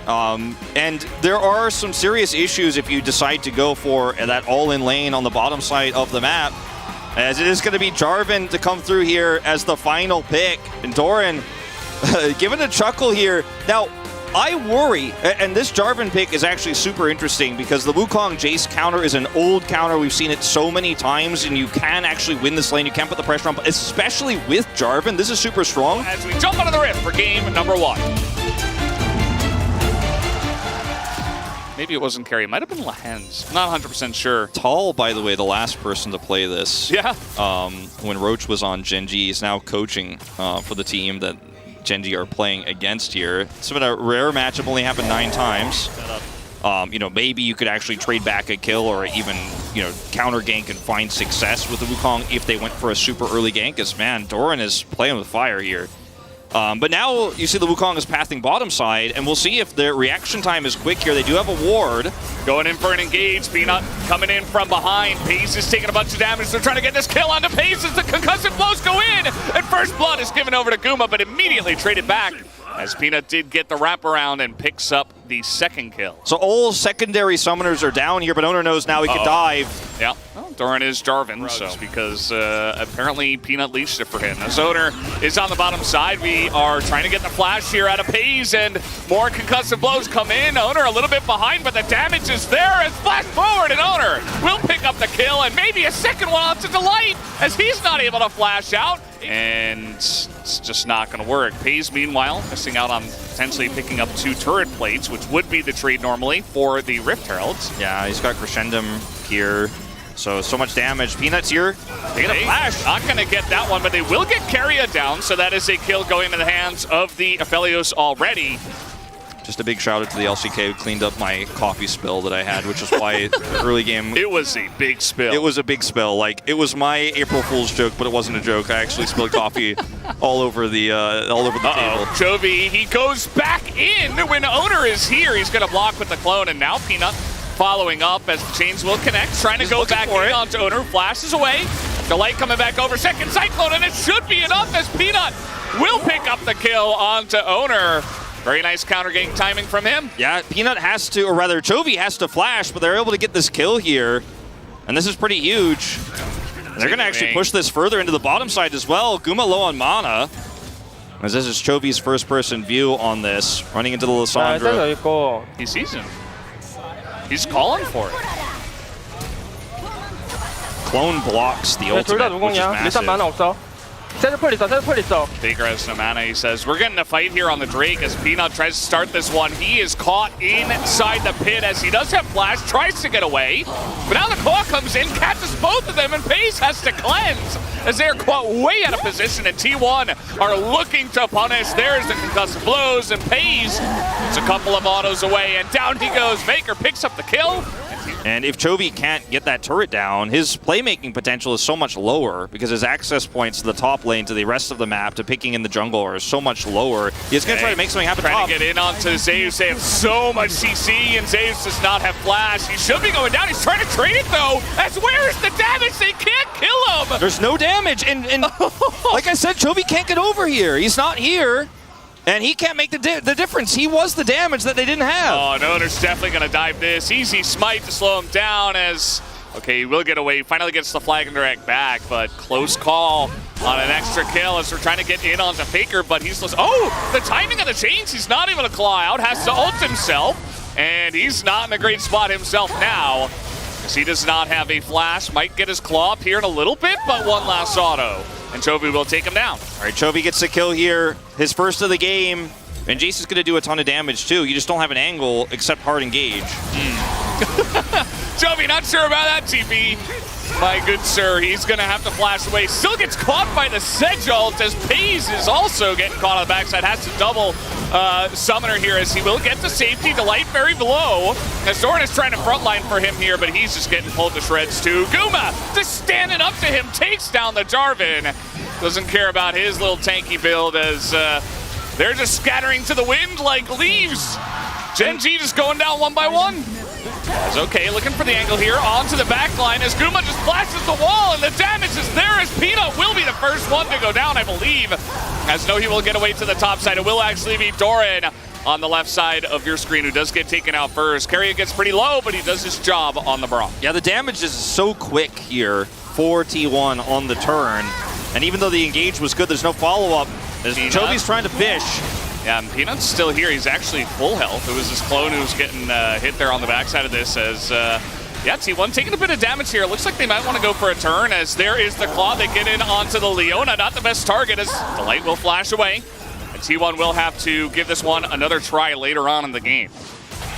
And there are some serious issues if you decide to go for that all-in lane on the bottom side of the map, as it is going to be Jarvan to come through here as the final pick. And Doran given a chuckle here. Now, I worry, and this Jarvan pick is actually super interesting because the Wukong Jace counter is an old counter. We've seen it so many times, and you can actually win this lane. You can put the pressure on, but especially with Jarvan, this is super strong. As we jump onto the rift for game number 1. Maybe it wasn't Carry. It might have been Lahens. Not 100% sure. Tall, by the way, the last person to play this. Yeah. When Roach was on Gen.G, he's now coaching for the team that Gen.G are playing against here. It's been a rare matchup, only happened 9 times. You know, maybe you could actually trade back a kill or even, you know, counter gank and find success with the Wukong if they went for a super early gank, as man, Doran is playing with fire here. But now you see the Wukong is pathing bottom side, and we'll see if their reaction time is quick here. They do have a ward. Going in for an engage. Peanut coming in from behind. Pace is taking a bunch of damage. They're trying to get this kill onto Pace as the concussive blows go in. And first blood is given over to Guma, but immediately traded back as Peanut did get the wraparound and picks up the second kill. So all secondary summoners are down here, but Owner knows now he can dive. Yeah, well, Doran is Jarvan, so because apparently Peanut leashed it for him. As Owner is on the bottom side, we are trying to get the flash here out of Paze, and more concussive blows come in. Owner a little bit behind, but the damage is there as flash forward, and Owner will pick up the kill, and maybe a second one off to Delight, as he's not able to flash out. And it's just not going to work. Paze, meanwhile, missing out on potentially picking up 2 turret plates, which would be the trade normally for the Rift Heralds. Yeah, he's got Crescendum here. So much damage. Peanut's here. They get a flash. Not going to get that one, but they will get Carria down, so that is a kill going into the hands of the Aphelios already. Just a big shout out to the LCK who cleaned up my coffee spill that I had, which is why the early game... It was a big spill. It was a big spill. Like, it was my April Fool's joke, but it wasn't a joke. I actually spilled coffee all over the table. Chovy, he goes back in when Owner is here. He's going to block with the clone, and now Peanut following up as the chains will connect, trying to go back in onto Owner, flashes away. Delight coming back over, second Cyclone, and it should be enough as Peanut will pick up the kill onto Owner. Very nice counter gank timing from him. Yeah, Peanut has to, or rather Chovy has to flash, but they're able to get this kill here. And this is pretty huge. They're going to actually push this further into the bottom side as well. Guma low on mana. As this is Chovy's first-person view on this, running into the Lissandra. He sees him. He's calling for it. Clone blocks the ultimate, which is massive. Baker has no mana. He says, we're getting a fight here on the Drake as Peanut tries to start this one. He is caught inside the pit as he does have flash, tries to get away. But now the claw comes in, catches both of them, and Pace has to cleanse as they're caught way out of position, and T1 are looking to punish. There's the concussive blows, and Pace is a couple of autos away, and down he goes. Baker picks up the kill. And if Chovy can't get that turret down, his playmaking potential is so much lower because his access points to the top lane, to the rest of the map, to picking in the jungle are so much lower. He's going to try to make something happen. Trying to get in onto Zeus. They have so much CC, and Zeus does not have flash. He should be going down. He's trying to trade it, though. As where is the damage? They can't kill him. There's no damage. And like I said, Chovy can't get over here. He's not here. And he can't make the difference. He was the damage that they didn't have. Oh, no, they're definitely going to dive this. Easy smite to slow him down as, okay, he will get away. Finally gets the flag and direct back, but close call on an extra kill as we're trying to get in onto Faker, but he's... Oh, the timing of the chains. He's not able to claw out. Has to ult himself, and he's not in a great spot himself now because he does not have a flash. Might get his claw up here in a little bit, but one last auto. And Chovy will take him down. All right, Chovy gets the kill here. His first of the game. And Jace is going to do a ton of damage, too. You just don't have an angle except hard engage. Chovy, not sure about that, TP. My good sir, he's going to have to flash away. Still gets caught by the Sedge ult as Paze is also getting caught on the backside. Has to double Summoner here as he will get to safety. Delight very below. As Doran is trying to frontline for him here, but he's just getting pulled to shreds too. Guma just standing up to him, takes down the Jarvan. Doesn't care about his little tanky build as they're just scattering to the wind like leaves. Gen.G just going down one by one. It's okay, looking for the angle here, onto the back line as Guma just flashes the wall, and the damage is there as Peanut will be the first one to go down, I believe. As no, he will get away to the top side. It will actually be Doran. on the left side of your screen, who does get taken out first. Carrier gets pretty low, but he does his job on the Braum. Yeah, the damage is so quick here for T1 on the turn. And even though the engage was good, there's no follow-up. As Chovy's trying to fish. Yeah, and Peanut's still here. He's actually full health. It was his clone who was getting hit there on the backside of this as, yeah, T1 taking a bit of damage here. Looks like they might want to go for a turn as there is the claw. They get in onto the Leona. Not the best target as the light will flash away. And T1 will have to give this one another try later on in the game.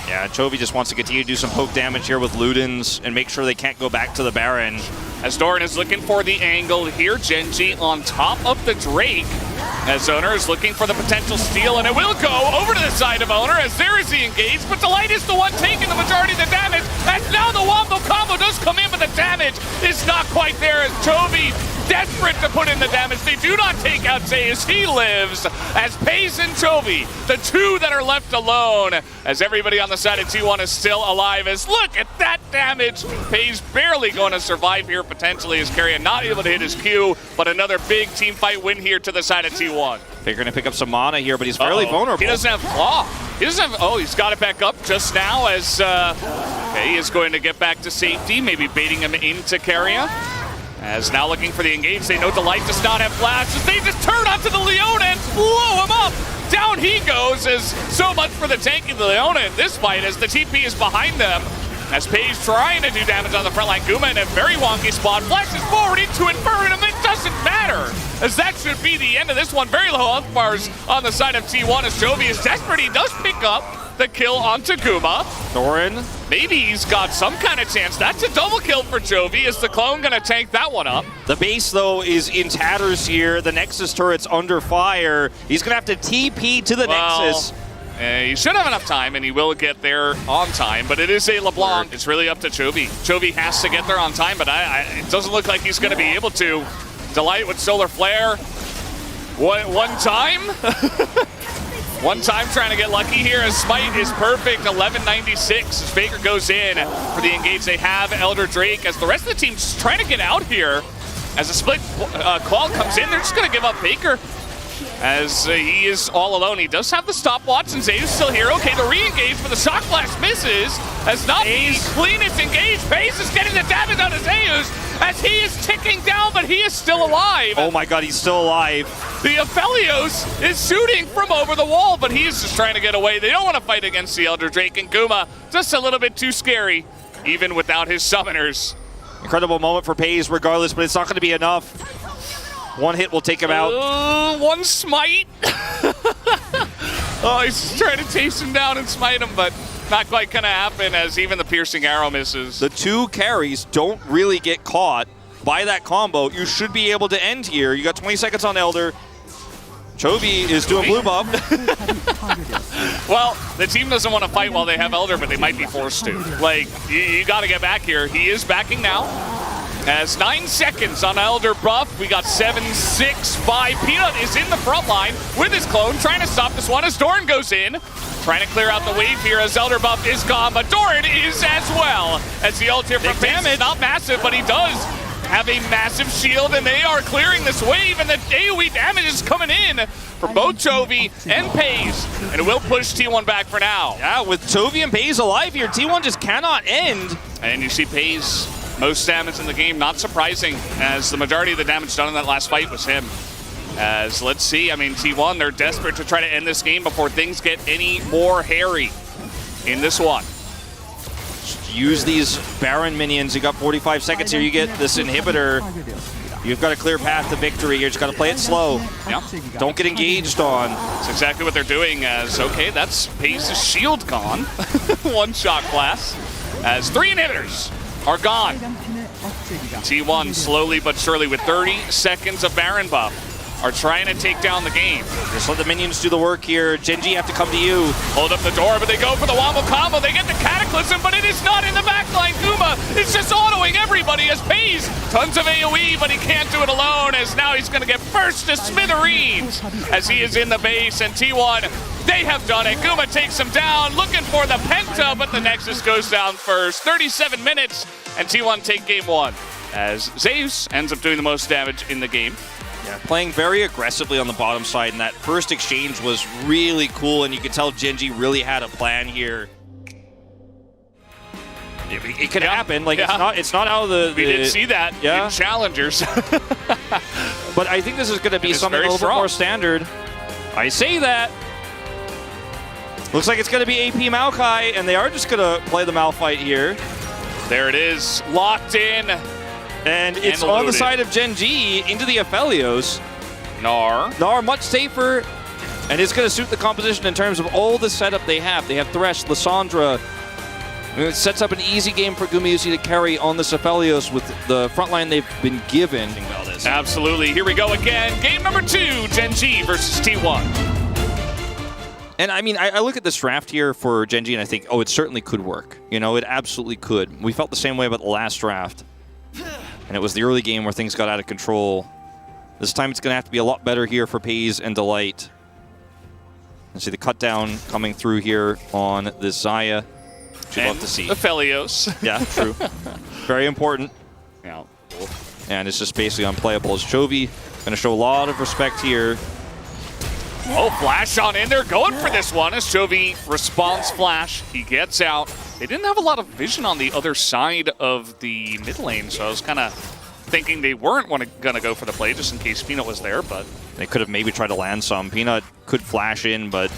Yeah, Chovy just wants to continue to do some poke damage here with Ludens and make sure they can't go back to the Baron. As Doran is looking for the angle here, Genji on top of the Drake. As Owner is looking for the potential steal, and it will go over to the side of Owner as there is the engage, but Delight is the one taking the majority of the damage. As now the Wombo combo does come in, but the damage is not quite there as Chovy desperate to put in the damage. They do not take out Zeus. He lives as Pace and Chovy, the two that are left alone, as everybody on the side of T1 is still alive. As look at that damage. Pace barely going to survive here potentially as Carrion not able to hit his Q, but another big team fight win here to the side of T1. They're going to pick up some mana here, but he's fairly vulnerable. He doesn't have claw. He doesn't have, oh, he's got it back up just now as okay, he is going to get back to safety, maybe baiting him into Carrion. As now looking for the engage, they know Delight does not have flashes. They just turn onto the Leona and blow him up. Down he goes as so much for the tanking the Leona in this fight as the TP is behind them. As Paige trying to do damage on the front line. Guma in a very wonky spot. Flashes forward into Inferno, and it doesn't matter. As that should be the end of this one. Very low health bars on the side of T1 as Chovy is desperate. He does pick up the kill onto Guma. Doran. Maybe he's got some kind of chance. That's a double kill for Chovy. Is the clone going to tank that one up? The base, though, is in tatters here. The Nexus turret's under fire. He's going to have to TP to the Nexus. He should have enough time, and he will get there on time, but it is a LeBlanc. It's really up to Chovy. Chovy has to get there on time, but it doesn't look like he's going to be able to. Delight with Solar Flare. One time? One time trying to get lucky here as Smite is perfect. 1196 as Faker goes in for the engage. They have Elder Drake as the rest of the team's trying to get out here. As a split call comes in, they're just going to give up Faker. As he is all alone. He does have the stopwatch, and Zeus still here. Okay, the re-engage, but the shock blast misses. As not the cleanest engage. Pace is getting the damage on Zeus as he is ticking down, but he is still alive. Oh my god, he's still alive. The Aphelios is shooting from over the wall, but he's just trying to get away. They don't want to fight against the Elder Drake, and Guma just a little bit too scary, even without his summoners. Incredible moment for Pace regardless, but it's not going to be enough. One hit will take him out. One smite. Oh, he's just trying to chase him down and smite him, but not quite going to happen as even the piercing arrow misses. The two carries don't really get caught by that combo. You should be able to end here. You got 20 seconds on Elder. Chovy is doing blue buff. Well, the team doesn't want to fight while they have Elder, but they might be forced to. Like, you got to get back here. He is backing now. As 9 seconds on Elder buff, we got 7-6-5. Peanut is in the front line with his clone, trying to stop this one as Doran goes in. Trying to clear out the wave here as Elder buff is gone, but Doran is as well. As the ult here from Pace, not massive, but he does have a massive shield, and they are clearing this wave, and the AoE damage is coming in for both Chovy and Pace, and it will push T1 back for now. Yeah, with Chovy and Pace alive here, T1 just cannot end. And you see Pace, most damage in the game, not surprising, as the majority of the damage done in that last fight was him. As, let's see, I mean, T1, they're desperate to try to end this game before things get any more hairy in this one. Use these Baron minions. You got 45 seconds here. You get this inhibitor. You've got a clear path to victory here. Just got to play it slow. Yep. Don't get engaged on. That's exactly what they're doing as, okay, that's Pace's shield gone. One shot class. As 3 inhibitors are gone. T1 slowly but surely with 30 seconds of Baron buff are trying to take down the game. Just let the minions do the work here. Genji have to come to you. Hold up the door, but they go for the wombo combo. They get the Cataclysm, but it is not in the backline. Guma is just autoing everybody as Pace. Tons of AoE, but he can't do it alone, as now he's going to get burst to smithereens as he is in the base. And T1, they have done it. Guma takes him down, looking for the Penta, but the Nexus goes down first. 37 minutes, and T1 take game 1, as Zeus ends up doing the most damage in the game. Yeah, playing very aggressively on the bottom side, and that first exchange was really cool, and you could tell Gen.G really had a plan here. It could happen. Like it's not out of the. We did see that in Challengers. But I think this is going to be something a little bit more standard. I say that. Looks like it's going to be AP Maokai, and they are just going to play the Malphite here. There it is, locked in. And it's on the side of Gen.G into the Aphelios. Gnar much safer, and it's going to suit the composition in terms of all the setup they have. They have Thresh, Lissandra. It sets up an easy game for Gumayusi to carry on this Aphelios with the front line they've been given. Absolutely. Here we go again. Game number 2, Gen.G versus T1. And I mean, I look at this draft here for Gen.G and I think, oh, it certainly could work. You know, it absolutely could. We felt the same way about the last draft. And it was the early game where things got out of control. This time it's going to have to be a lot better here for Paze and Delight. And see the cut down coming through here on this Xayah. You'd love to see. Aphelios. Yeah, true. Very important. Yeah. And it's just basically unplayable as Chovy. Going to show a lot of respect here. Oh, flash on in there, going for this one as Chovy responds flash. He gets out. They didn't have a lot of vision on the other side of the mid lane, so I was kind of thinking they weren't going to go for the play just in case Peanut was there, but they could have maybe tried to land some. Peanut could flash in, but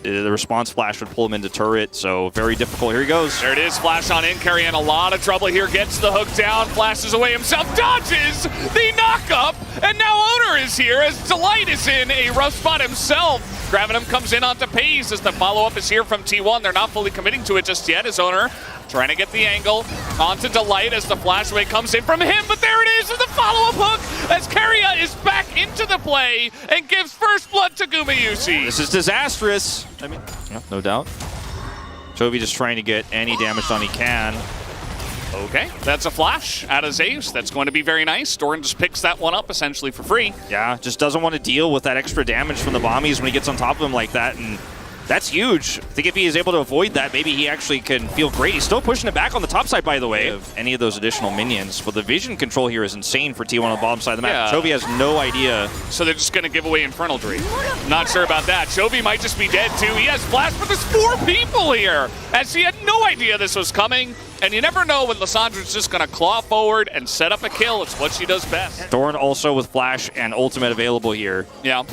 the response flash would pull him into turret, so very difficult. Here he goes. There it is, flash on in, carrying a lot of trouble here, gets the hook down, flashes away himself, dodges the knock-up, and now Owner is here as Delight is in a rough spot himself. Grabbing him comes in onto Paze as the follow-up is here from T1. They're not fully committing to it just yet as Owner trying to get the angle onto Delight as the flash away comes in from him, but there it is with the follow-up hook as Keria is back into the play and gives first blood to Gumayusi. This is disastrous. I mean, yeah, no doubt. Chovy just trying to get any damage done he can. Okay, that's a flash out of Zeus. That's going to be very nice. Doran just picks that one up essentially for free. Yeah, just doesn't want to deal with that extra damage from the bombies when he gets on top of him like that, and that's huge. I think if he is able to avoid that, maybe he actually can feel great. He's still pushing it back on the top side, by the way, of any of those additional minions. But the vision control here is insane for T1 on the bottom side of the map. Yeah. Chovy has no idea. So they're just going to give away Infernal Dream. Not sure about that. Chovy might just be dead, too. He has flash, but there's 4 people here, as he had no idea this was coming. And you never know when Lissandra's just going to claw forward and set up a kill. It's what she does best. Doran also with flash and ultimate available here. Yeah.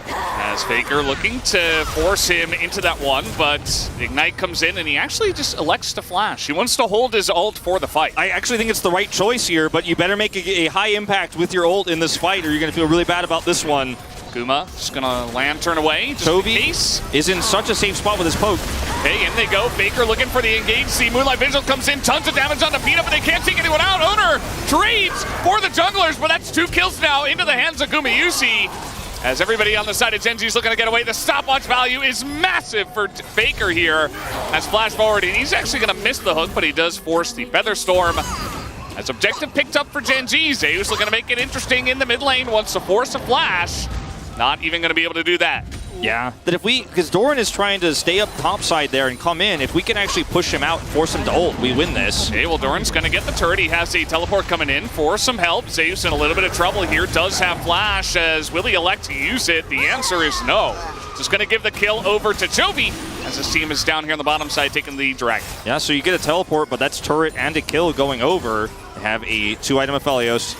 As Faker looking to force him into that one, but Ignite comes in and he actually just elects to flash. He wants to hold his ult for the fight. I actually think it's the right choice here, but you better make a high impact with your ult in this fight or you're going to feel really bad about this one. Guma just going to lantern away. Chovy is in such a safe spot with his poke. Hey, in they go. Faker looking for the engage. See, Moonlight Vigil comes in. Tons of damage on the Peanut, but they can't take anyone out. Owner trades for the junglers, but that's 2 kills now into the hands of Gumayusi. As everybody on the side of Gen.G is looking to get away, the stopwatch value is massive for Faker here. As flash forward, and he's actually going to miss the hook, but he does force the Feather Storm. As objective picked up for Gen.G, Zeus looking to make it interesting in the mid lane, wants to force a flash. Not even going to be able to do that. Yeah, that because Doran is trying to stay up top side there and come in, if we can actually push him out and force him to ult, we win this. Okay, well, Doran's going to get the turret. He has a teleport coming in for some help. Zeus in a little bit of trouble here, does have flash. As will he elect to use it? The answer is no. Just going to give the kill over to Chovy as his team is down here on the bottom side taking the dragon. Yeah, so you get a teleport, but that's turret and a kill going over. They have a 2-item Aphelios.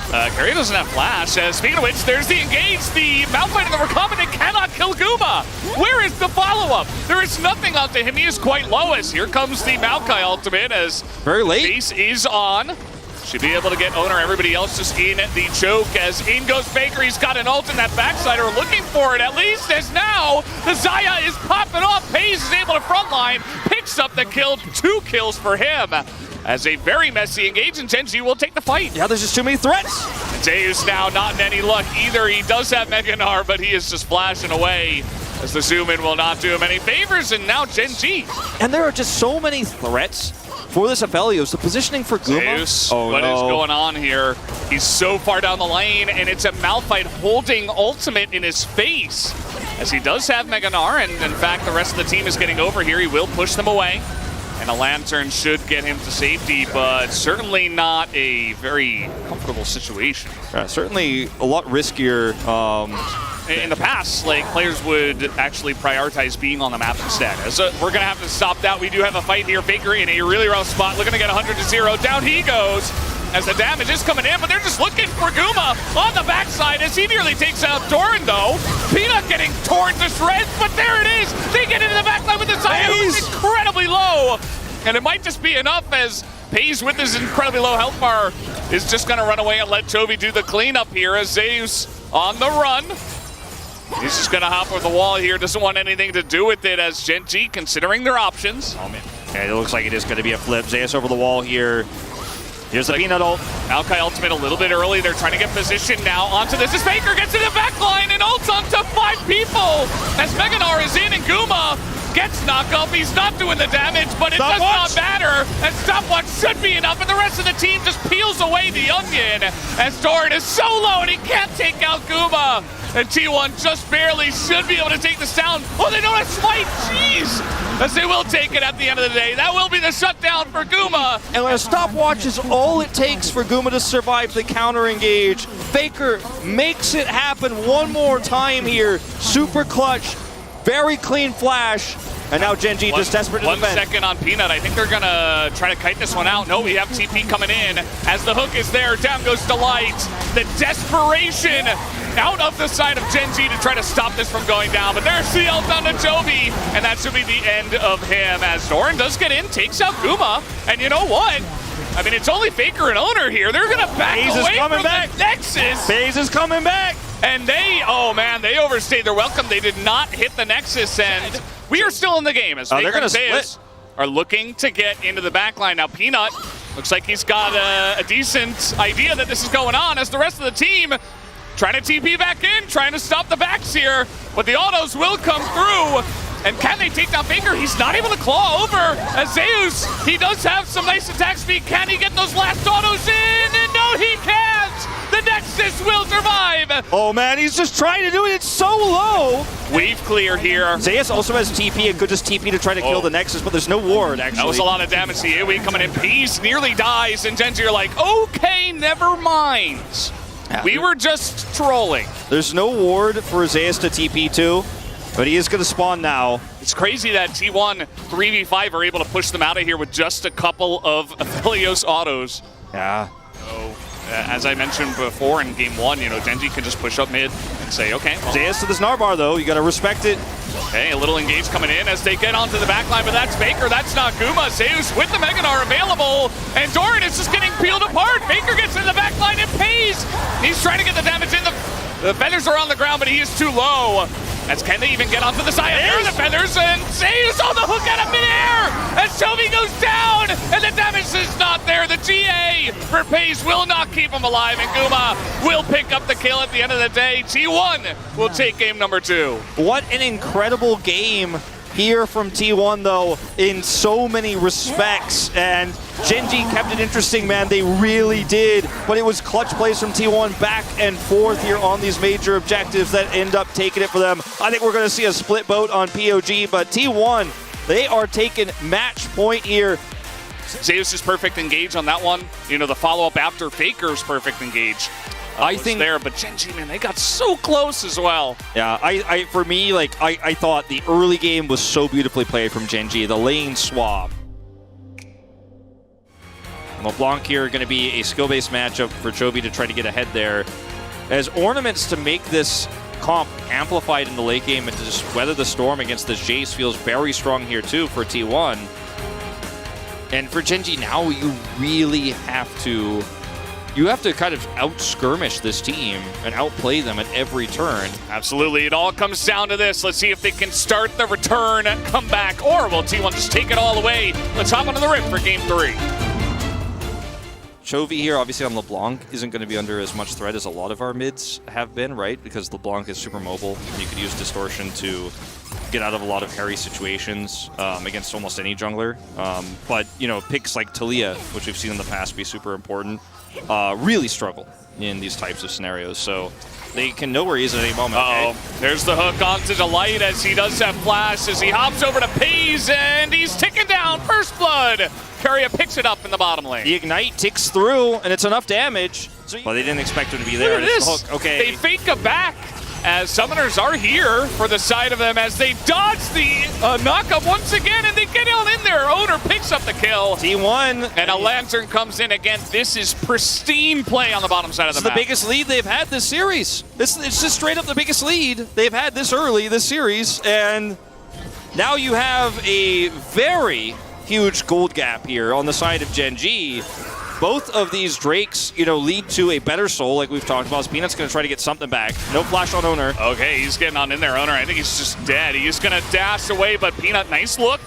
Keria doesn't have flash. Speaking of which, there's the engage. The Malphite and the recombinant cannot kill Guma. Where is the follow-up? There is nothing onto him. He is quite low as here comes the Maokai ultimate as very late. Base is on. Should be able to get Owner. Everybody else just in the choke as in goes Faker. He's got an ult in that backside, or looking for it at least, as now the Xayah is popping off. Paze is able to frontline, picks up the kill, 2 kills for him. As a very messy engage, and Gen.G will take the fight. Yeah, there's just too many threats. Zeus now not in any luck either. He does have Mega Gnar, but he is just flashing away as the zoom in will not do him any favors, and now Gen.G. And there are just so many threats for this Aphelios. The positioning for Guma. Zeus, what is going on here? He's so far down the lane, and it's a Malphite holding ultimate in his face. As he does have Mega Gnar, and in fact the rest of the team is getting over here. He will push them away. And a Lantern should get him to safety, but certainly not a very comfortable situation. Certainly a lot riskier. In the past, like, players would actually prioritize being on the map instead. So we're going to have to stop that. We do have a fight here. Faker in a really rough spot, looking to get 100-0. Down he goes as the damage is coming in, but they're just looking for Guma on the backside as he nearly takes out Doran, though. Peanut getting torn to shreds, but there it is. They get into the backline with the Zaya, who's incredibly low. And it might just be enough as Pays with his incredibly low health bar is just going to run away and let Chovy do the cleanup here as Zeus on the run. He's just going to hop over the wall here. Doesn't want anything to do with it as Gen G considering their options. Oh, man. Yeah, it looks like it is going to be a flip. Zeus over the wall here. Here's the Peanut ult. Maokai ultimate a little bit early. They're trying to get position now onto this. As Faker gets in the back line and ults onto 5 people. As Meganar is in and Guma gets knocked off. He's not doing the damage, but it does not matter. And stopwatch should be enough. And the rest of the team just peels away the onion. As Doran is so low and he can't take out Guma. And T1 just barely should be able to take this down. Oh, they don't have Smite. Jeez. As they will take it at the end of the day. That will be the shutdown for Guma. And when a stopwatch is all it takes for Guma to survive the counter engage, Faker makes it happen one more time here. Super clutch, very clean flash. And now Gen G just desperate to defend. 1 second on Peanut. I think they're going to try to kite this one out. No, we have TP coming in. As the hook is there, down goes Delight. The desperation out of the side of Gen G to try to stop this from going down. But there's the ult on to Chovy, and that should be the end of him. As Doran does get in, takes out Guma. And you know what? I mean, it's only Faker and Owner here. They're going to back away from the Nexus. FaZe is coming back. And they, oh man, they overstayed their welcome. They did not hit the Nexus, and we are still in the game as Faker and FaZe are looking to get into the backline. Now Peanut looks like he's got a decent idea that this is going on as the rest of the team trying to TP back in, trying to stop the backs here, but the autos will come through. And can they take down Faker? He's not able to claw over as Zeus. He does have some nice attack speed. Can he get those last autos in? And no, he can't. The Nexus will survive. Oh man, he's just trying to do it. It's so low. Wave clear here. Zeus also has TP and could just TP to try to kill the Nexus, but there's no ward actually. That was a lot of damage. The AoE coming in. Peace nearly dies, and Gen G are like, okay, never mind. We were just trolling. There's no ward for Zeus to TP to. But he is going to spawn now. It's crazy that T1 3v5 are able to push them out of here with just a couple of Aphelios autos. Yeah. So, as I mentioned before in game 1, you know, Gen G can just push up mid and say, okay. Well, Zeus to the Snarbar, though. You got to respect it. Okay, a little engage coming in as they get onto the backline, but that's Faker. That's not Guma. Zeus with the Meganar available, and Doran is just getting peeled apart. Faker gets in the backline and Pays. He's trying to get the damage in. The feathers are on the ground, but he is too low. As can they even get onto the side? There are the feathers, and Zeus on the hook out of midair as Chovy goes down, and the damage is not there. The GA for Pays will not keep him alive, and Guma will pick up the kill at the end of the day. T1 will take game number 2. What an incredible game here from T1, though, in so many respects. And Gen G kept it interesting, man. They really did. But it was clutch plays from T1 back and forth here on these major objectives that end up taking it for them. I think we're going to see a split boat on POG, but T1, they are taking match point here. Zeus' perfect engage on that one. You know, the follow-up after Faker's perfect engage. I think there, but Gen G, man, they got so close as well. Yeah, for me, like, I thought the early game was so beautifully played from Gen G. The lane swap. LeBlanc here going to be a skill-based matchup for Chovy to try to get ahead there. As ornaments to make this comp amplified in the late game and to just weather the storm against this Jace feels very strong here too for T1. And for Gen G now, you really have to kind of out-skirmish this team and outplay them at every turn. Absolutely. It all comes down to this. Let's see if they can start the return, come back, or will T1 just take it all away? Let's hop onto the rip for game 3. Chovy here, obviously on LeBlanc, isn't going to be under as much threat as a lot of our mids have been, right? Because LeBlanc is super mobile, and you could use Distortion to get out of a lot of hairy situations against almost any jungler. But, you know, picks like Talia, which we've seen in the past be super important, really struggle in these types of scenarios. So they can know where he is at any moment. Uh-oh. Okay? There's the hook onto Delight as he does have flash, as he hops over to Pays, and he's ticking down. First blood. Keria picks it up in the bottom lane. The Ignite ticks through, and it's enough damage. But they didn't expect him to be there. Look at this. The hook. Okay. They fake a back as Summoners are here for the side of them as they dodge the knockup once again, and they get on in there. Owner picks up the kill. T1. And a Lantern comes in again. This is pristine play on the bottom side of the map. It's the biggest lead they've had this series. It's just straight up the biggest lead they've had this early this series, and now you have a very huge gold gap here on the side of Gen G. Both of these Drakes, lead to a better soul, like we've talked about. Peanut's going to try to get something back. No flash on Owner. Okay, he's getting on in there. Owner, I think he's just dead. He's going to dash away, but Peanut, nice look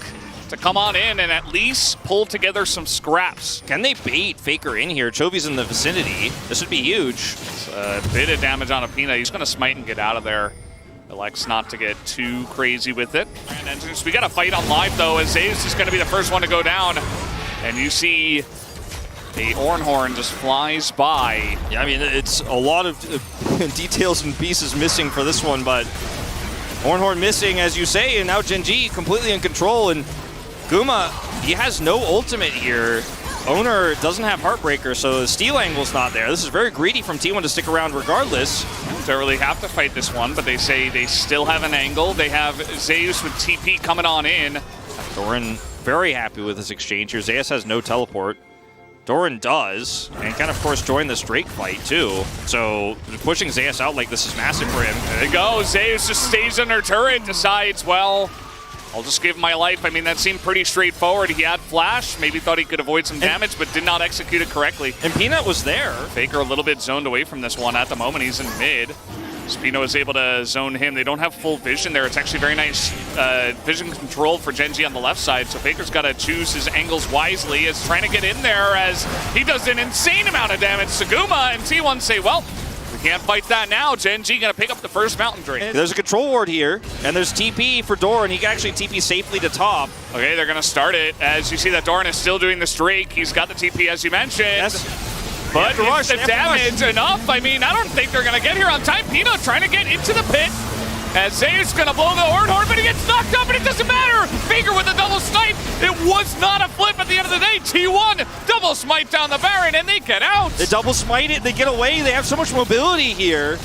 to come on in and at least pull together some scraps. Can they bait Faker in here? Chovy's in the vicinity. This would be huge. It's a bit of damage on a Peanut. He's going to smite and get out of there. Elects not to get too crazy with it. And we got a fight on live, though, as Zeus is going to be the first one to go down. And you see the Ornhorn just flies by. Yeah, I mean, it's a lot of details and pieces missing for this one, but Ornhorn missing, as you say, and now Gen G completely in control. And Guma, he has no ultimate here. Owner doesn't have Heartbreaker, so the steal angle's not there. This is very greedy from T1 to stick around regardless. Don't really have to fight this one, but they say they still have an angle. They have Zeus with TP coming on in. Doran very happy with this exchange here. Zeus has no teleport. Doran does, and can of course join this Drake fight too. So pushing Zeus out like this is massive for him. There you go. Zeus just stays under turret, decides, well, I'll just give my life. I mean, that seemed pretty straightforward. He had flash, maybe thought he could avoid some damage, but did not execute it correctly. And Peanut was there. Faker a little bit zoned away from this one at the moment. He's in mid. Spino is able to zone him. They don't have full vision there. It's actually very nice vision control for Gen G on the left side, so Faker's got to choose his angles wisely. Is trying to get in there as he does an insane amount of damage to Guma, and T1 say, well, we can't fight that now. Gen G gonna pick up the first Mountain Drake. There's a control ward here, and there's TP for Doran. He can actually TP safely to top. Okay, they're gonna start it. As you see that Doran is still doing this Drake. He's got the TP, as you mentioned. Yes. But is the damage enough? I mean, I don't think they're gonna get here on time. Peanut trying to get into the pit. As Zeus gonna blow the Ornhorn, but he gets knocked up, and it doesn't matter. Faker with a double snipe. It was not a flip at the end of the day. T1 double smite down the Baron, and they get out. They double smite it. They get away. They have so much mobility here.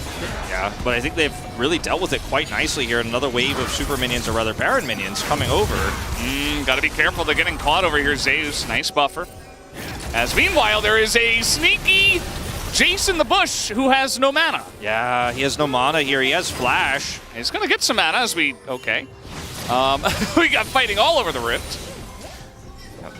Yeah, but I think they've really dealt with it quite nicely here. Another wave of super minions, or rather Baron minions, coming over. Gotta be careful. They're getting caught over here. Zeus, nice buffer. As meanwhile, there is a sneaky Jason the Bush who has no mana. Yeah, he has no mana here. He has flash. He's gonna get some mana as we, okay. We got fighting all over the Rift.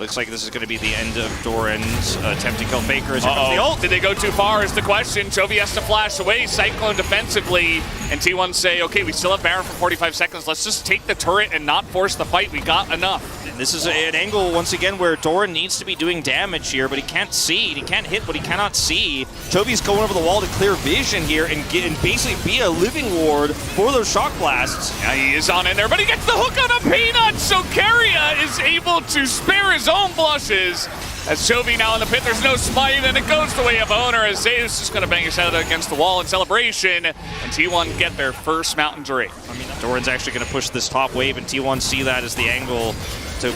Looks like this is going to be the end of Doran's attempt to kill Faker. As the ult. Did they go too far is the question. Chovy has to flash away, Cyclone defensively, and T1 say, okay, we still have Baron for 45 seconds. Let's just take the turret and not force the fight. We got enough. And this is an angle, once again, where Doran needs to be doing damage here, but he can't see. He can't hit what he cannot see. Chovy's going over the wall to clear vision here and basically be a living ward for those shock blasts. Yeah, he is on in there, but he gets the hook on a Peanut, so Keria is able to spare his own blushes. As Chovy now in the pit, there's no smite, and it goes the way of Owner as Zeus is going to bang his head against the wall in celebration, and T1 get their first Mountain Drake. I mean, Doran's actually going to push this top wave, and T1 see that as the angle to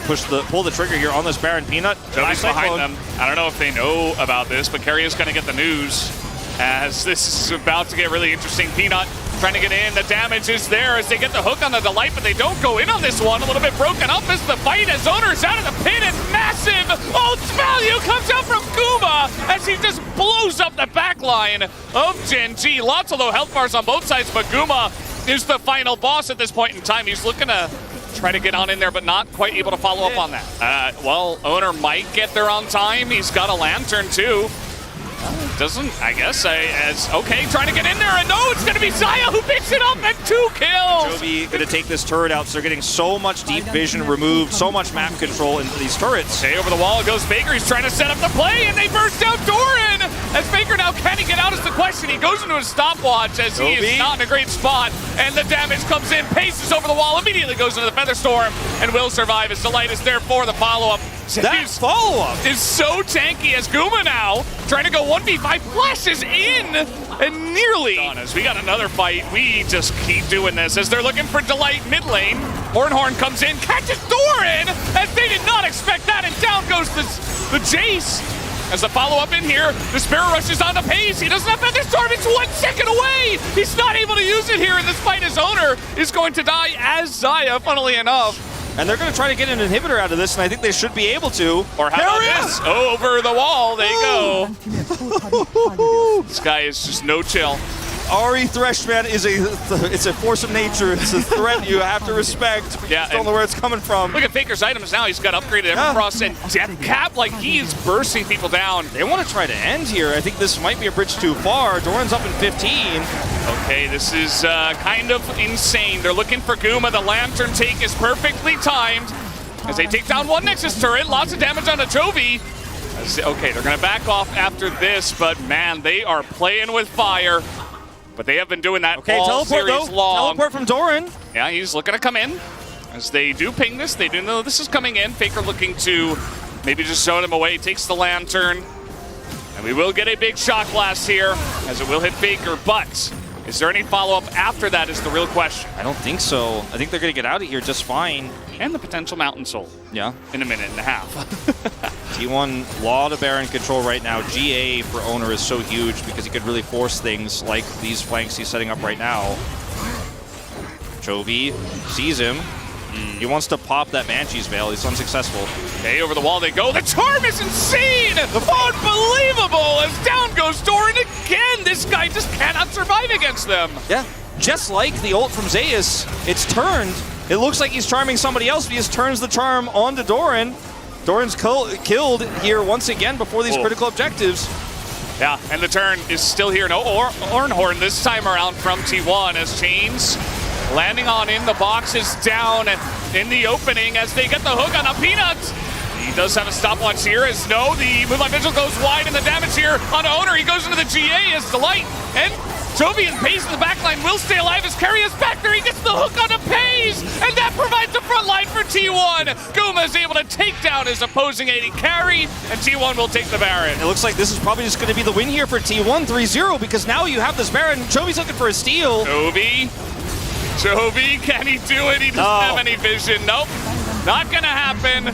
pull the trigger here on this Baron. Peanut. Chovy's behind them. I don't know if they know about this, but Keria's going to get the news as this is about to get really interesting. Peanut trying to get in. The damage is there as they get the hook on the Delight, but they don't go in on this one. A little bit broken up as the fight as Owner's out of the pit, and massive ult value comes out from Guma as he just blows up the back line of Gen G. Lots of low health bars on both sides, but Guma is the final boss at this point in time. He's looking to try to get on in there, but not quite able to follow up on that. Well, Owner might get there on time. He's got a Lantern too. Doesn't, I guess, okay, trying to get in there, and no, it's going to be Zaya who picks it up and 2 kills! Chovy going to take this turret out, so they're getting so much deep vision removed, so much map control into these turrets. Okay, over the wall goes Faker, he's trying to set up the play, and they burst out Doran! As Faker now, can he get out is the question. He goes into his stopwatch as he is not in a great spot, and the damage comes in, paces over the wall, immediately goes into the Feather Storm, and will survive as Delight is there for the follow-up. That follow-up is so tanky as Guma now trying to go 1v5, flashes in and nearly on us. We got another fight. We just keep doing this as they're looking for Delight mid lane. Horn comes in, catches Doran as they did not expect that, and down goes the Jace. As the follow-up in here, the Sparrow rushes on the pace. He doesn't have Thunderstorm. It's 1 second away. He's not able to use it here in this fight. His owner is going to die as Xayah, funnily enough. And they're going to try to get an inhibitor out of this, and I think they should be able to. Or how about this? Over the wall. There you go. This guy is just no chill. Ari Threshman is it's a force of nature. It's a threat you have to respect. Yeah, just don't know where it's coming from. Look at Faker's items now. He's got upgraded Everfrost and Death Cap. Like, he is bursting people down. They want to try to end here. I think this might be a bridge too far. Doran's up in 15. Okay, this is kind of insane. They're looking for Guma. The Lantern take is perfectly timed as they take down one Nexus turret. Lots of damage on a Chovy. Okay, they're going to back off after this, but man, they are playing with fire. But they have been doing that all series long. Teleport from Doran. Yeah, he's looking to come in. As they do ping this, they do know this is coming in. Faker looking to maybe just zone him away. Takes the Lantern. And we will get a big shock blast here, as it will hit Faker. But is there any follow-up after that is the real question. I don't think so. I think they're going to get out of here just fine. And the potential Mountain Soul. Yeah. In a minute and a half. T1, lot of Baron control right now. GA for Owner is so huge because he could really force things like these flanks he's setting up right now. Chovy sees him. He wants to pop that Banshee's Veil. He's unsuccessful. Okay, over the wall they go. The charm is insane! Unbelievable! As down goes Doran again! This guy just cannot survive against them. Yeah, just like the ult from Zeus, it's turned. It looks like he's charming somebody else, but he just turns the charm onto Doran. Doran's killed here once again before these critical objectives. Yeah, and the turn is still here. No Ornhorn this time around from T1 as Chains landing on in. The box is down in the opening as they get the hook on a Peanut. He does have a stopwatch here as no, the Moonlight Vigil goes wide and the damage here on Owner. He goes into the GA as Delight. And Chovy and Pace in the backline will stay alive as Carry is back there. He gets the hook on a Pace, and that provides the front line for T1. Guma is able to take down his opposing AD Carry, and T1 will take the Baron. It looks like this is probably just going to be the win here for T1 3-0 because now you have this Baron. Chovy's looking for a steal. Chovy, can he do it? He doesn't have any vision. Nope, not going to happen.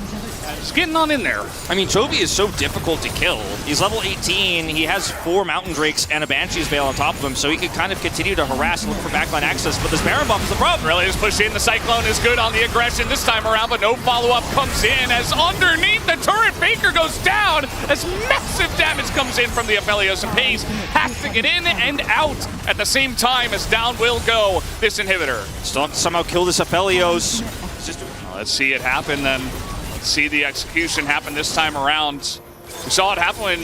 He's getting on in there. I mean, Chovy is so difficult to kill. He's level 18. He has 4 Mountain Drakes and a Banshee's Veil on top of him, so he could kind of continue to harass and look for backline access, but this Baron buff is the problem. Really is push in. The Cyclone is good on the aggression this time around, but no follow-up comes in as underneath the turret, Faker goes down as massive damage comes in from the Aphelios, and Pace has to get in and out at the same time as down will go this inhibitor. Still have to somehow kill this Aphelios. Let's see it happen then. See the execution happen this time around. We saw it happen when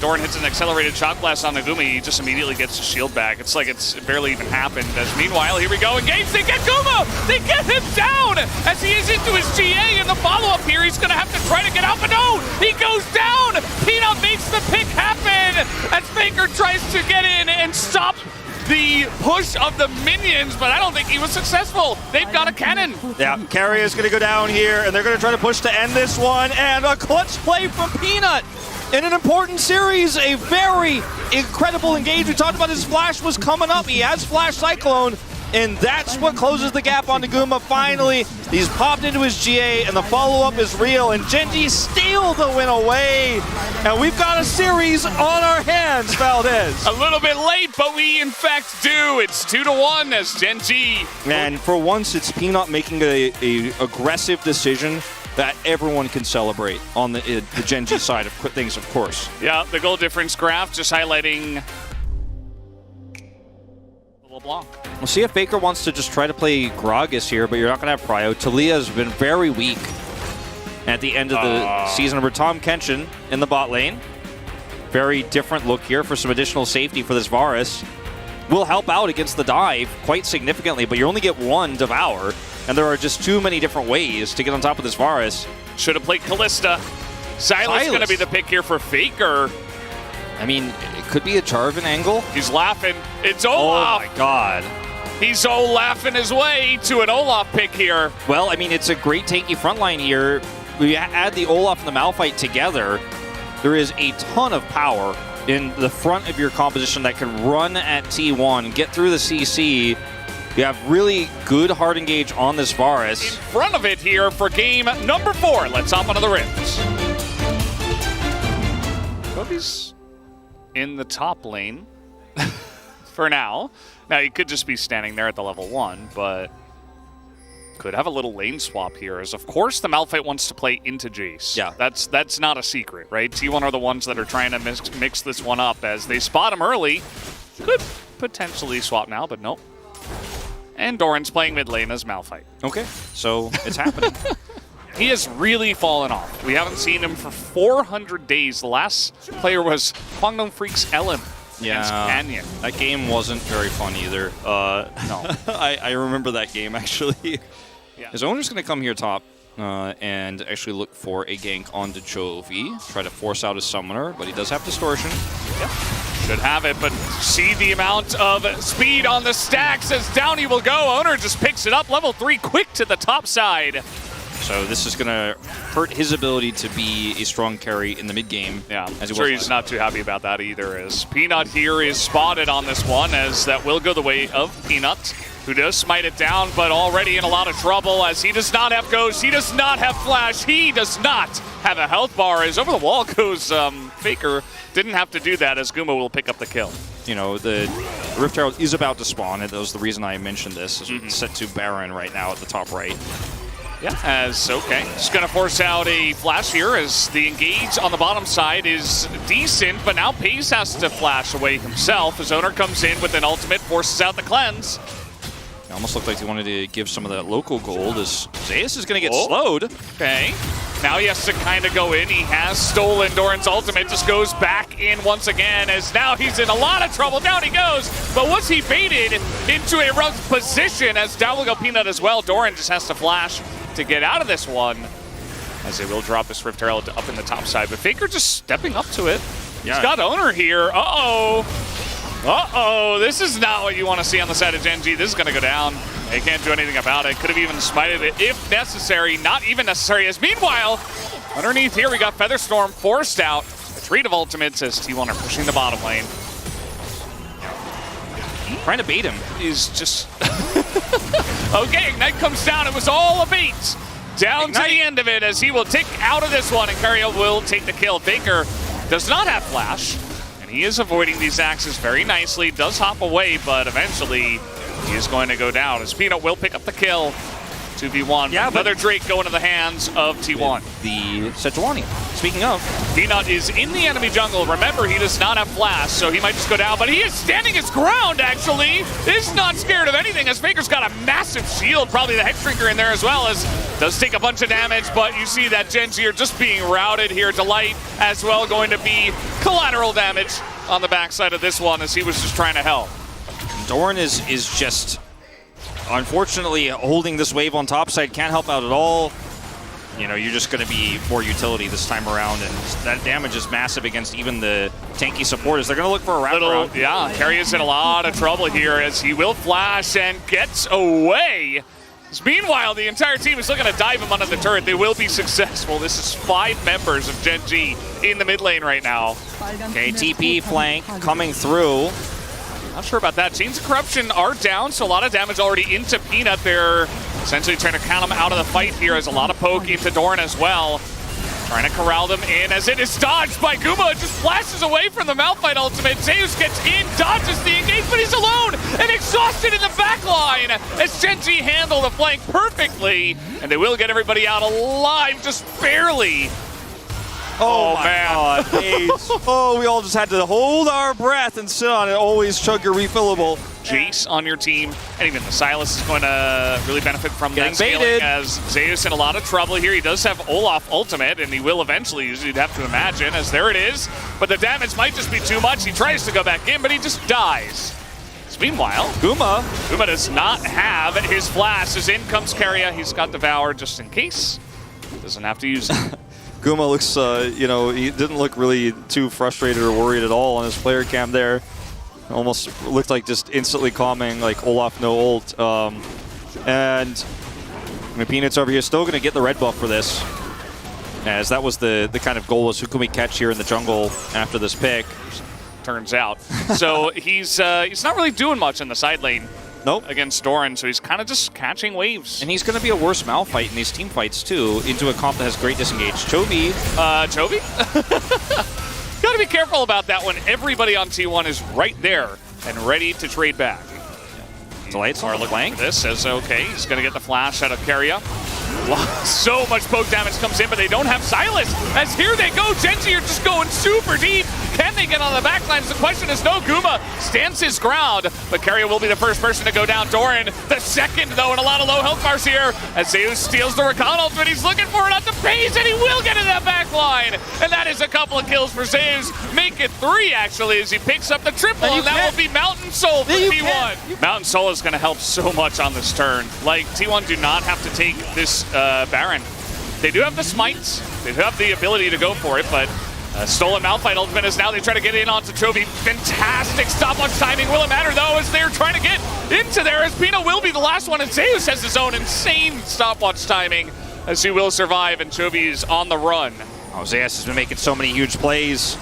Doran hits an accelerated shock blast on Nagumi. He just immediately gets his shield back. It's like it barely even happened. As meanwhile, here we go. Engage, they get Guma! They get him down! As he is into his GA in the follow-up here. He's gonna have to try to get out, but no! He goes down! Peanut makes the pick happen! As Faker tries to get in and stop the push of the minions, but I don't think he was successful. They've got a cannon. Yeah, Carrier is going to go down here, and they're going to try to push to end this one, and a clutch play from Peanut in an important series. A very incredible engage. We talked about his flash was coming up. He has Flash Cyclone, and that's what closes the gap on Naguma. Finally, he's popped into his GA, and the follow-up is real, and Genji steal the win away. And we've got a series on our hands, Valdez. A little bit late, but we in fact do. It's 2-1 as Genji. And for once, it's Peanut making a aggressive decision that everyone can celebrate on the Genji side of things, of course. Yeah, the goal difference graph just highlighting LeBlanc. We'll see if Faker wants to just try to play Gragas here, but you're not going to have Prio. Talia has been very weak at the end of the season. Over Tom Kenshin in the bot lane. Very different look here for some additional safety for this Varus. Will help out against the dive quite significantly, but you only get one Devour, and there are just too many different ways to get on top of this Varus. Should have played Callista. Sylas going to be the pick here for Faker. I mean, it could be a Jarvan angle. He's laughing. It's Olaf. Oh my god. He's laughing his way to an Olaf pick here. Well, I mean, it's a great tanky frontline here. we add the Olaf and the Malphite together, there is a ton of power in the front of your composition that can run at T1, get through the CC. You have really good hard engage on this Varus. In front of it here for game number 4. Let's hop onto the rims. Kobe's in the top lane for now. Now, he could just be standing there at the level 1, but could have a little lane swap here, as of course the Malphite wants to play into Jace. Yeah. That's not a secret, right? T1 are the ones that are trying to mix this one up as they spot him early. Could potentially swap now, but nope. And Doran's playing mid lane as Malphite. Okay, so it's happening. He has really fallen off. We haven't seen him for 400 days. The last player was Kwangdong Freak's Ellen against Canyon. That game wasn't very fun either. No. I remember that game, actually. Yeah. His owner's going to come here top and actually look for a gank onto Chovy. Try to force out his summoner, but he does have distortion. Yep. Should have it, but see the amount of speed on the stacks as down he will go. Owner just picks it up. Level 3 quick to the top side. So this is going to hurt his ability to be a strong carry in the mid game. Yeah, I'm sure he's not too happy about that either, as Peanut here is spotted on this one, as that will go the way of Peanut, who does smite it down, but already in a lot of trouble as he does not have Ghost, he does not have Flash, he does not have a health bar, as over the wall goes Faker. Didn't have to do that, as Guma will pick up the kill. You know, the Rift Herald is about to spawn, and that was the reason I mentioned this. It's set to Baron right now at the top right. Yeah, as okay. Just going to force out a flash here as the engage on the bottom side is decent, but now Pace has to flash away himself. His owner comes in with an ultimate, forces out the cleanse. It almost looked like they wanted to give some of that local gold as Zeus is going to get slowed. Okay. Now he has to kind of go in. He has stolen Doran's ultimate, just goes back in once again as now he's in a lot of trouble. Down he goes, but was he baited into a rough position as down will go Peanut as well. Doran just has to flash to get out of this one as they will drop this Rift Herald up in the top side, but Faker just stepping up to it. Yeah. He's got owner here. This is not what you want to see on the side of Gen G. This is going to go down. They can't do anything about it. Could have even smited it if necessary. Not even necessary, as meanwhile, underneath here we got Featherstorm forced out. Retreat of ultimates as T1 are pushing the bottom lane. Trying to bait him. Is just... Okay, Ignite comes down. It was all a bait. Down Ignite to the end of it as he will tick out of this one, and Cario will take the kill. Faker does not have Flash, and he is avoiding these axes very nicely. Does hop away, but eventually he is going to go down as Peanut will pick up the kill. 2v1. Yeah, another Drake going to the hands of T1. The Sejuani. Speaking of, Peanut is in the enemy jungle. Remember, he does not have Flash, so he might just go down, but he is standing his ground, actually. Is not scared of anything, as Faker's got a massive shield, probably the Hex Drinker in there as well, as does take a bunch of damage, but you see that Gen G are just being routed here. Delight as well going to be collateral damage on the backside of this one as he was just trying to help. Doran is just... unfortunately, holding this wave on top side can't help out at all. You know, you're just going to be more utility this time around, and that damage is massive against even the tanky supporters. They're going to look for a wraparound. Yeah, Carry is in a lot of trouble here as he will flash and gets away. Meanwhile, the entire team is looking to dive him under the turret. They will be successful. This is 5 members of Gen G in the mid lane right now. Okay, TP flank coming through. Not sure about that. Chains of Corruption are down, so a lot of damage already into Peanut. They're essentially trying to count him out of the fight here as a lot of poke into Doran as well. Trying to corral them in as it is dodged by Guma. It just flashes away from the Malphite ultimate. Zeus gets in, dodges the engage, but he's alone and exhausted in the back line as Gen G handle the flank perfectly. And they will get everybody out alive, just barely. Oh man. God, oh, we all just had to hold our breath and sit on it. Always chug your refillable. Jace on your team, and even the Silas is going to really benefit from getting that scaling baited. As Zeus in a lot of trouble here. He does have Olaf ultimate, and he will eventually use it, you'd have to imagine, as there it is. But the damage might just be too much. He tries to go back in, but he just dies. So meanwhile, Guma does not have his flash. As in comes Caria. He's got Devour just in case. Doesn't have to use it. Guma looks, you know, he didn't look really too frustrated or worried at all on his player cam there. Almost looked like just instantly calming, like Olaf no ult. And I mean, Peanut's over here still going to get the red buff for this. as that was the kind of goal, was who can we catch here in the jungle after this pick. Turns out. So he's not really doing much in the side lane. Nope. Against Doran, so he's kind of just catching waves. And he's going to be a worse Malphite in these team fights, too, into a comp that has great disengage. Chovy. Chovy? Gotta be careful about that when everybody on T1 is right there and ready to trade back. Delights are looking at this, says okay, he's going to get the flash out of Keria. So much poke damage comes in, but they don't have Silas. As here they go, Genji are just going super deep. Can they get on the backlines? The question is no. Guma stands his ground, but Keria will be the first person to go down. Doran, the second, though, and a lot of low health bars here. As Zeus steals the Rakan ultimate, he's looking for it on the base, and he will get in that backline. And that is a couple of kills for Zeus. Make it 3, actually, as he picks up the triple, and that will be Mountain Soul for T1. Mountain Soul is going to help so much on this turn. Like, T1 do not have to take this Baron. They do have the smites. They do have the ability to go for it, but stolen Malphite ultimate is now they try to get in onto Chovy. Fantastic stopwatch timing. Will it matter, though, as they're trying to get into there, as Pino will be the last one, and Zeus has his own insane stopwatch timing as he will survive, and Chovy is on the run. Oh, Zeus has been making so many huge plays.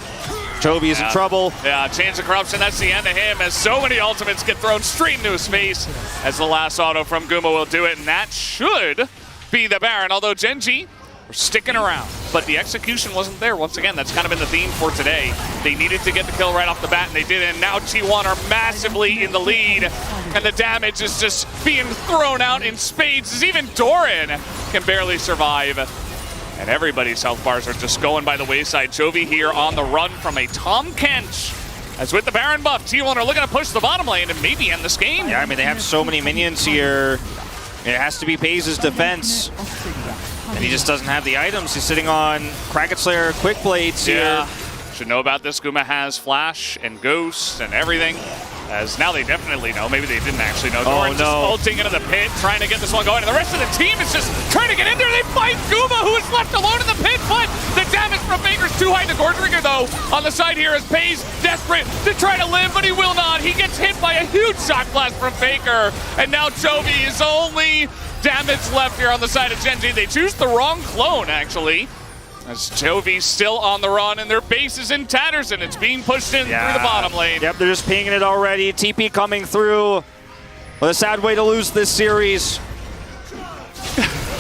Chovy is in trouble. Yeah, Chains of Corruption, that's the end of him, as so many ultimates get thrown straight into his face, as the last auto from Guma will do it, and that should be the Baron, although Genji were sticking around. But the execution wasn't there. Once again, that's kind of been the theme for today. They needed to get the kill right off the bat, and they did, and now T1 are massively in the lead, and the damage is just being thrown out in spades, as even Doran can barely survive. And everybody's health bars are just going by the wayside. Chovy here on the run from a Tom Kench. As with the Baron buff, T1 are looking to push the bottom lane and maybe end this game. Yeah, I mean, they have so many minions here. It has to be FaZe's defense. And he just doesn't have the items. He's sitting on Kraken Slayer Quick Blades here. Should know about this. Guma has Flash and Ghost and everything. As now they definitely know. Maybe they didn't actually know. Doran's just ulting into the pit, trying to get this one going. And the rest of the team is just trying to get in there. They fight Guma, who is left alone in the pit. But the damage from Faker's too high. The Gordringer, though, on the side here is FaZe desperate to try to live, but he will not. He gets hit by a huge shock blast from Faker. And now Chovy is only damage left here on the side of Genji. They choose the wrong clone, actually. As Chovy's still on the run, and their base is in tatters, and it's being pushed in through the bottom lane. Yep, they're just pinging it already. TP coming through. What a sad way to lose this series.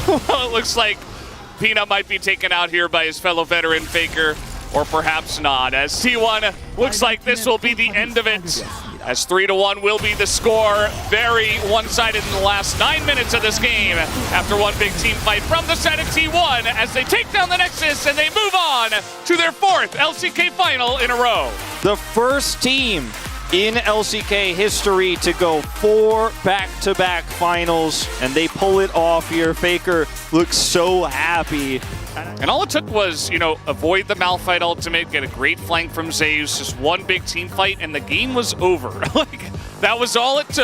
Well, it looks like Peanut might be taken out here by his fellow veteran Faker, or perhaps not, as T1 looks like this will be the end of it. As 3-1 will be the score. Very one-sided in the last 9 minutes of this game after one big team fight from the side of T1 as they take down the Nexus and they move on to their 4th LCK final in a row. The first team in LCK history to go 4 back-to-back finals, and they pull it off here. Faker looks so happy. And all it took was, you know, avoid the Malphite ultimate, get a great flank from Zeus, just one big team fight, and the game was over. Like, that was all it took.